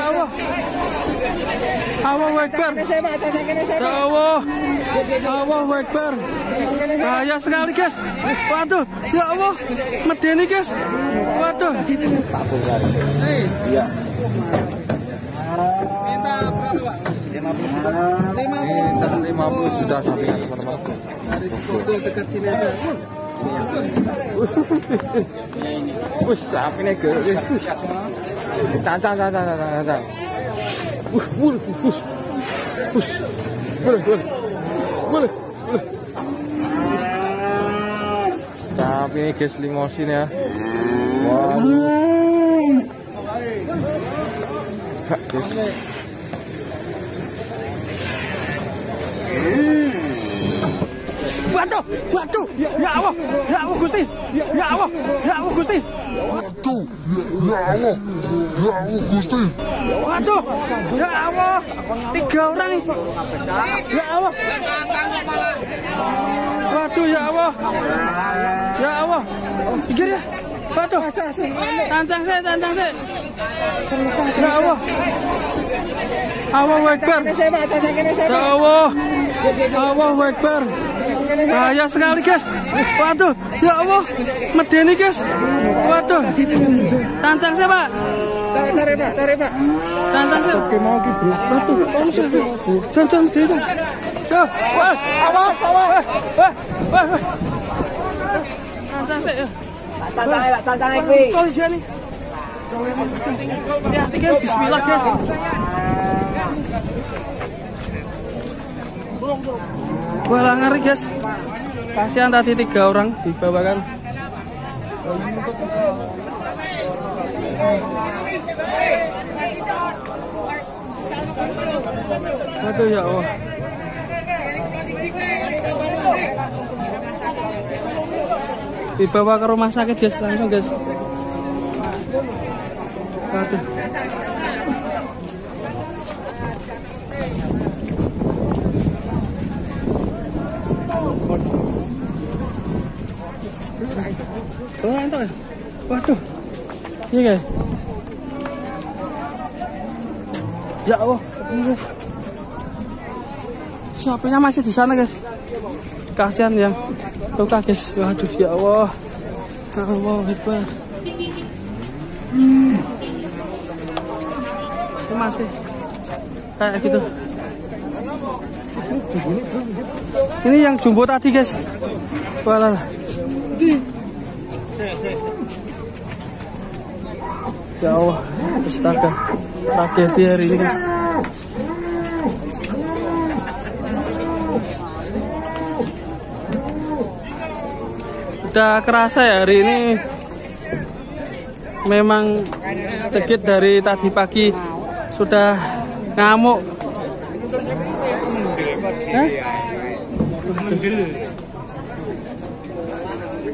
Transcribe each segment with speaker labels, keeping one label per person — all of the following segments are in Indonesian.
Speaker 1: Allah. Allahu Akbar. Ya Allah. Allahu Akbar. Bahaya sekali guys. Waduh, ya Allah. Medeni guys. Waduh.
Speaker 2: Iya.
Speaker 1: Minta berapa, Pak?
Speaker 2: 50 juta sampingan teman-teman.
Speaker 1: Dari foto dekat sini aja.
Speaker 2: Wih, sapinya gede. Cancang. Boleh. Sapi ini guys, limosin ya.
Speaker 1: Waduh, ya Allah Gusti, ya Allah Gusti. Waduh, ya Allah, 3 orang nih. Ya Allah. Waduh, ya Allah. Pikir ya. Waduh, tancang saya. Ya Allah. Allahu Akbar. Ya Allah. Allahu Akbar. Bahaya sekali guys. Waduh, ya Allah. Medeni guys. Waduh. Tancang saya, Pak.
Speaker 3: Tarik, Pak.
Speaker 1: Tancang saya.
Speaker 3: Oke, mau gitu.
Speaker 1: Waduh, jangan medeni. Wah, awas. Wah. Tancang saya.
Speaker 3: Tancang iki.
Speaker 1: Coy sini. Ya, tiga bismillah guys. Wah, ngeri guys. Kasihan tadi 3 orang dibawakan. Waduh, ya Allah. Dibawa ke rumah sakit guys, langsung guys. Waduh. Oh, entok ya? Waduh. Iya guys. Ya Allah. Sapinya masih di sana guys. Kasihan yang luka guys. Waduh, ya Allah. Allahu Akbar. Masih kayak gitu. Ini yang jumbo tadi guys. Walah. Ya Allah, astaga, tragedi hari ini guys. Udah kerasa ya hari ini. Memang sedikit dari tadi pagi sudah ngamuk.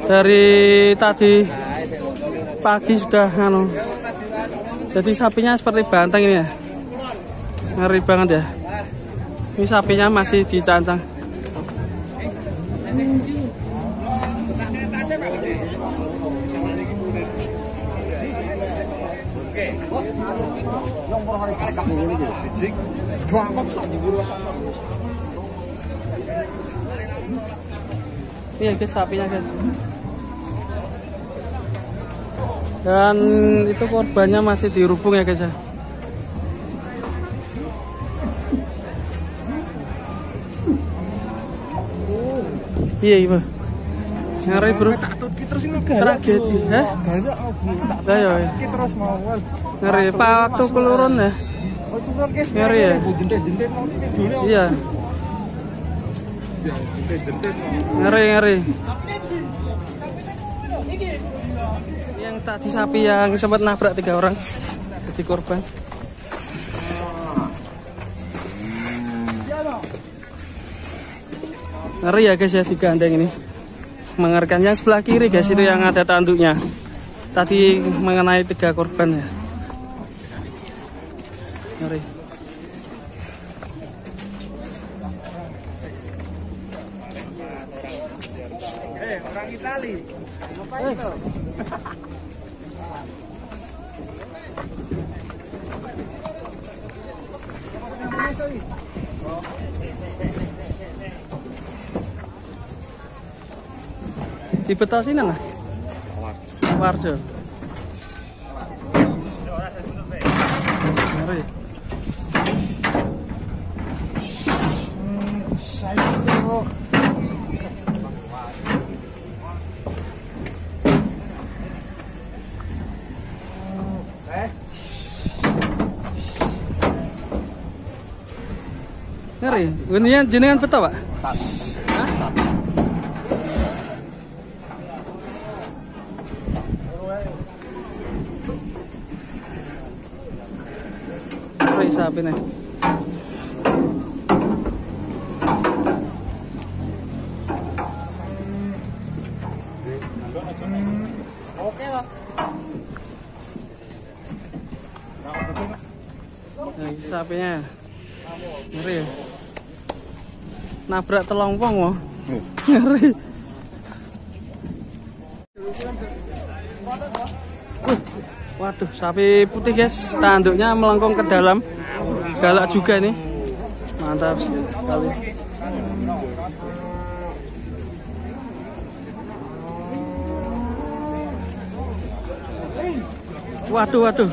Speaker 1: Dari tadi pagi sudah jadi sapinya seperti banteng ini ya. Ngeri banget ya. Ini sapinya masih dicancang. Iya guys, sapinya guys. Dan itu korbannya masih dirubung ya guys ya. Iya. Ngeri bro. Tragedi, ya? Ayo. Ngeri waktu kelurun ya. Ngeri ya. Iya. Ngeri. Yang tadi sapi yang sempat nabrak 3 orang jadi korban. Ngeri ya guys ya, si gandeng ini. Mengerikan. Yang sebelah kiri guys itu yang ada tanduknya. Tadi mengenai 3 korban ya. Ngeri.
Speaker 3: Orang Itali.
Speaker 1: Dibetasin nang? Warjo. Mari. Ngeri, ini jenengan peta, Pak? Ngeri sapi nih.
Speaker 3: Oke lah.
Speaker 1: Nah, sapinya. Ngeri. Nabrak telompong loh. Ngeri. Waduh, sapi putih guys, tanduknya melengkung ke dalam. Galak juga nih. Mantap sekali. Waduh, waduh.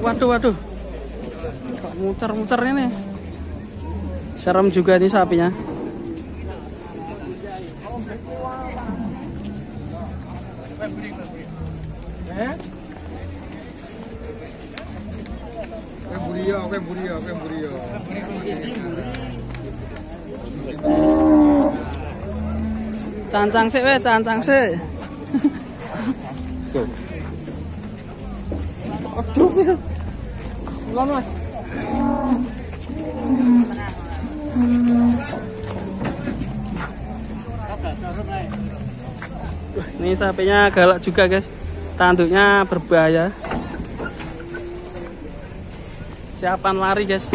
Speaker 1: Waduh, waduh. Kok muter-muter ini. Serem juga nih sapinya.
Speaker 2: Oke buria.
Speaker 1: Cancang sih, cancang sih. Aduh, Mas. Ini sapinya galak juga guys, tanduknya berbahaya. Siapan lari guys.